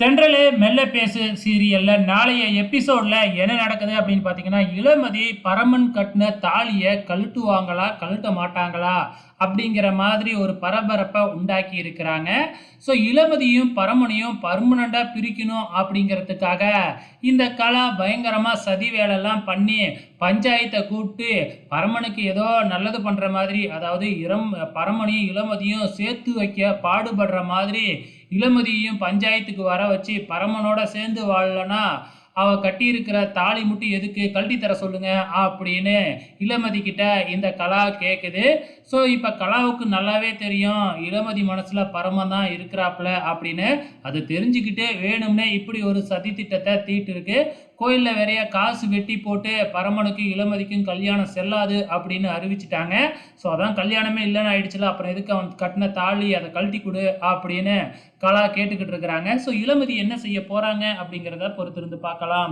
தென்றலே மெல்ல பேசு சீரியல்ல நாளைய எபிசோட்ல என்ன நடக்குது அப்படின்னு பார்த்தீங்கன்னா, இளமதி பரமன் கட்டின தாலிய கழட்டுவாங்களா? கழட்ட மாட்டாங்களா? அப்படிங்கிற மாதிரி ஒரு பரபரப்ப உண்டாக்கி இருக்கிறாங்க. ஸோ இளமதியும் பரமனையும் பர்மனன்ட்டா பிரிக்கணும் அப்படிங்கிறதுக்காக இந்த கலா பயங்கரமா சதி வேலைலாம் பண்ணி பஞ்சாயத்த கூப்பிட்டு பரமனுக்கு ஏதோ நல்லது பண்ற மாதிரி, அதாவது பரமனையும் இளமதியும் சேர்த்து வைக்க பாடுபடுற மாதிரி இளமதியையும் பஞ்சாயத்துக்கு வர வச்சு பரமனோட சேர்ந்து வாழலன்னா அவ கட்டியிருக்கிற தாலி மட்டும் எதுக்கு கழட்டி தர சொல்லுங்க அப்படின்னு இளமதி கிட்ட இந்த கலா கேட்குது. ஸோ இப்போ கலாவுக்கு நல்லாவே தெரியும் இளமதி மனசுல பரமன் தான் இருக்கிறாப்புல அப்படின்னு. அது தெரிஞ்சுக்கிட்டு வேணும்னே இப்படி ஒரு சதி திட்டத்தை தீட்டு இருக்கு. கோயிலில் வேறைய காசு வெட்டி போட்டு பரமனுக்கும் இளமதிக்கும் கல்யாணம் செல்லாது அப்படின்னு அறிவிச்சிட்டாங்க. ஸோ அதான் கல்யாணமே இல்லைன்னு ஆயிடுச்சுல, அப்புறம் எதுக்கு அவன் கட்டின தாலி அதை கழட்டி கொடு அப்படின்னு கலா கேட்டுக்கிட்டு இருக்கிறாங்க. ஸோ இளமதி என்ன செய்ய போறாங்க அப்படிங்கிறத பொறுத்திருந்து பார்க்கலாம்.